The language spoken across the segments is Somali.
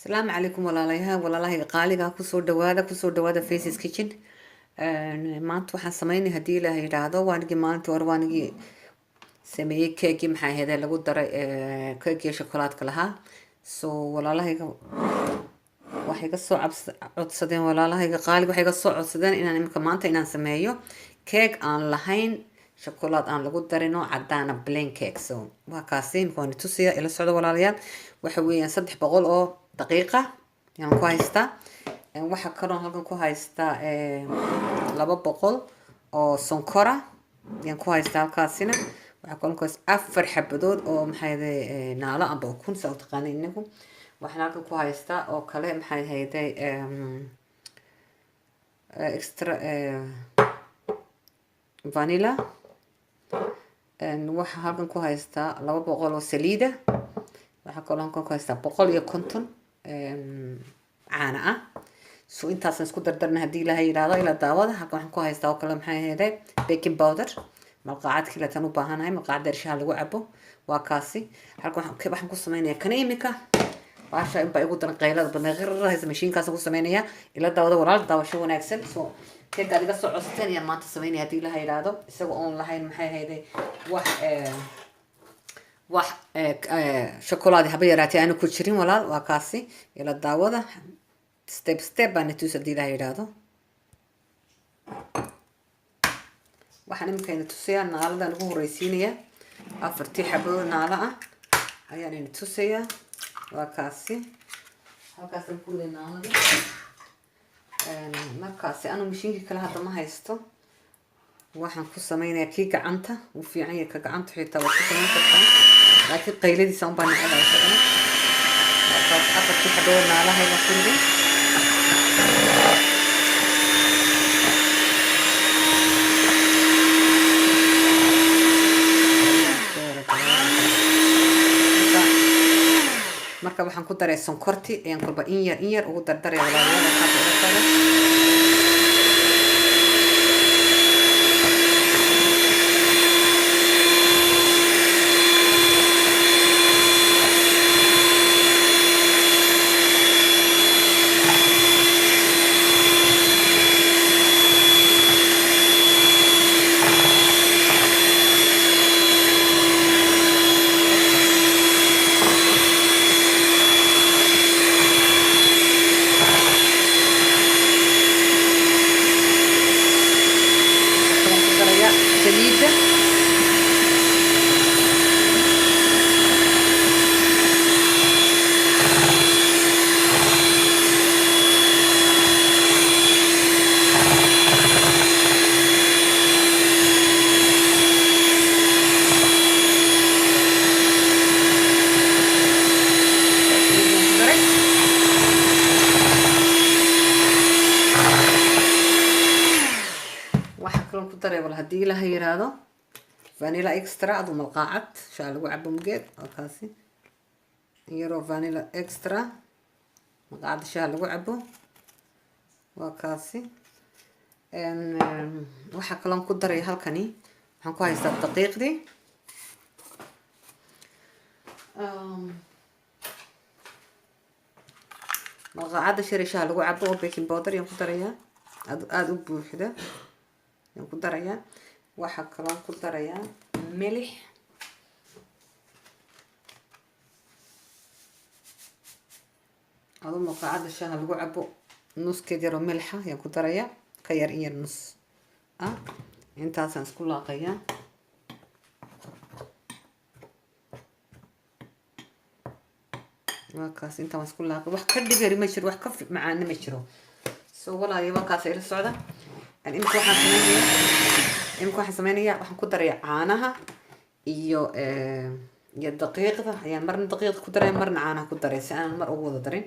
السلام عليكم walaalahay qaaliga kusoo dhawaada Faces Kitchen. maanta waxaan sameynay hadii ilaahay yiraahdo maanta waanigi sameeyay cake maxay ahayd lagu daray cake shokolaadka lahaa. So walaalahayga waxay ka soo codsadeen walaalahayga qaaliga waxay ka soo codsadeen inaan imika maanta inaan sameeyo cake aan lahayn شوكولات aan lagu darino cadaan plain cake. So waa kaasiin koon tusiya ila socdo walaalayaal waxa weeyaan 300 oo daqiiqa yaan ku haystaa waxa kale halkan ku haystaa 200 oo sonkora yaan ku haystaa halkaasina waxa kale ku haystaa 4 xabadood oo maxay naala amba kun soo taqaaniin inagu waxaan halkan ku haystaa oo kale maxay hayday extra vanilla waxa halkan ku haystaa 200 oo saliida waxa kale halkan ku haystaa 150 caana ah. So intaas isku dardarna hadii ilaahay yiraahdo ila daawada halkan waxaan ku haystaa oo kale maxay ahayd baking powder malqacad kale tan u baahanahay malqacad shaah lagu cabo waa kaasi halkan waxaan ku sameeynaa kan imika baasha in baa igu dan qaylada badan qirrahaysa mashiinkaas ku sameeynaya ila daawada walaal daawasho wanaagsan. So كيك قاعد يقص عصتين يا ما تسويني هدي لها يرادو يسوي أون لهاي المحي هيدي واح شوكولاتة حبي راتي أنا كل شيء ولا وكاسي إلى الدعوة ستيب أنا توس هدي لها يرادو وحنا ممكن توسيا النهارده نقول رئيسينية أفرتي حبوا نعلقة يعني نتوسيا وكاسي هكاسي نقول النهارده markaasi anu mishiinka kala hadda ma haysto waxaan ku sameeynaa kii gacanta u fiican yahay ka gacanta xitaa waa ku sameyn kartaa laakiin qayladiisa aan baan necbaa isagana markaas afartii xaboo naalahayga kulli marka waxaan ku daray sonkorti ayaan kulba in yar ugu dardaray walaalayaal سليدة كنتري ولا هدي لها يرادو فانيلا اكسترا ادو ملقاعد شا لو عبو مقيد وكاسي يرو فانيلا اكسترا مقعد شا لو عبو وكاسي ان waxa kale ku daray halkani waxaan ku haystaa daqiiqdi مقعد شا لو عبو baking powder yaan ku daraya aad u buuxda ku daraya waxa kale ku daraya milix adu maqaacada shaaha lagu cabo nus keediro milxa ayaan ku daraya ka yar in yar nus intaasaan isku laaqaya wakaas intaan isku laaqay wax ka dhigari ma jiro wax ka macaan ma jiro soo walaayo wakaas ila socda imika waxaan sameynaya waxaan ku daray caanaha iyo daqiiqda ayaan marna daqiiqda ku daray marna caanaha ku daray si aan mar ugu wada darin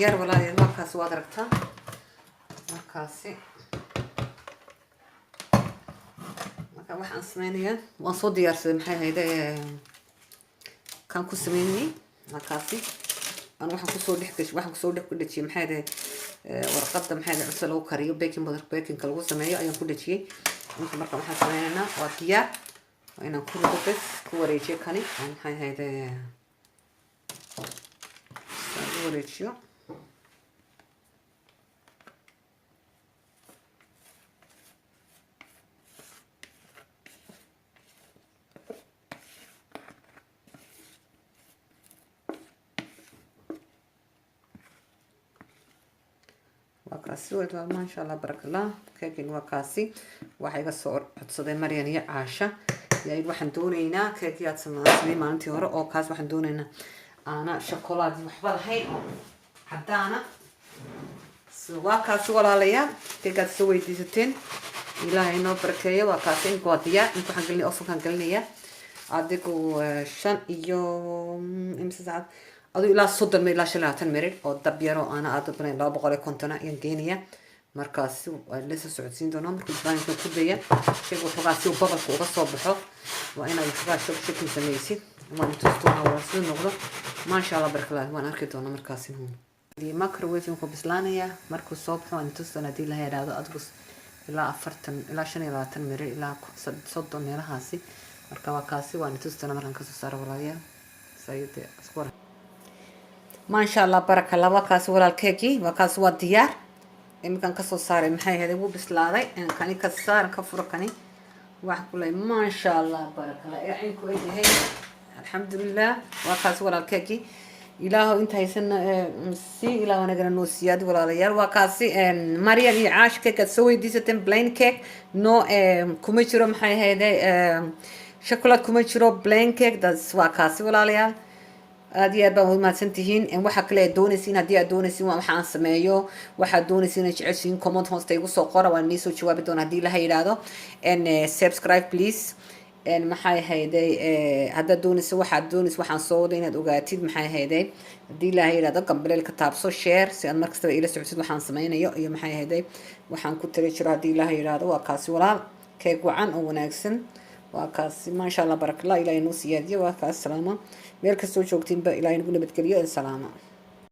diyaar walaalayaal markaasi waad aragtaa markaasi marka waxaan sameynayaa waan soo diyaarsaday maxay ahayd kan ku sameynay markaasi aan waxaan kusoo dhex dhejiyay maxay ahayd warqadda maxay ahayd cunto lagu kariyo baking-ka lagu sameeyo ayaan ku dhejiyay inta marka waxaan sameynaynaa waa diyaar waa inaan ku rido bes ku wareejiyo kani aan maxay ahayd wareejiyo وكاسي ويتوال ما شاء الله بارك الله كيكين وكاسي waxay iga soo codsaday Maryan iyo Caasha yaay waxaan doonaynaa keekiyaad sameeyay maalintii hore oo kaas waxaan doonaynaa ana shokolaad waxba lahayn hadaana waa kaas walaalayaal keegaad soo weydiisateen ilaahay noo barakeeyo waa kaas in goodiya inta waxaan gelinay ofen kan gelinaya adigu 5 iyo imsa saacad adu ilaa 30 ilaa 50 mirir oo dab yar oo ana aad banayn 250 ayaan geenaya markaas la soo socodsiin doona markuu baanka ku daya sheego xogaasi oo babalka uga soo baxo waa inay xogaasi shakil sameeysid waan tustoona waa soo noqdo ma sha Allah barkalaa waan arki doona markaas di microwave ku bislaanaya markuu soo baxo aan tustoona hadii la yiraahdo adigu ilaa 40 ilaa 25 mirir ilaa 30 meelahaasi marka waa kaasi waan tustoona markaan ka soo saaro walaalayaal sayid asqor ما شاء الله بارك الله وكاس ولا الكيكي وكاس وديار إمكان كسر صار محي هذا مو بس لاضي إن كاني كسر كفر كاني واحد كله ما شاء الله بارك الله يعني كويس هي الحمد لله وكاس ولا الكيكي إله أنت هيسن سي إله أنا قلنا نوسياد ولا ريال وكاسي مريم عاش كيك تسوي ديستن بلين كيك نو كوميشرو محي هذا شوكولات كوميشرو بلين كيك ده وكاسي ولا ريال هذه أبغى ما تنتهين إن واحد كله دونسين هذه دونسين وما حنسميه واحد دونسين يجلسين كومنت هنستيقظ سقرا والناس وشوا بدون هذه له هيرادو إن سبسكرايب بليز إن محي هيدا هذا دونس واحد دونس واحد صودين هذا محي هيدا هذه له هيرادو قبل الكتاب سو شير سأل مركز تبع إلى سعودي واحد سمعنا يو محي هيدا واحد كنت ريشر هذه له هيرادو وكاسي ولا كيك وعن أو ناقصن وكاسي ما شاء الله بارك الله إلى نوسيادي وكاس سلامة ميركز سوي شوكتين بقى إلى نقول بتكليه السلامة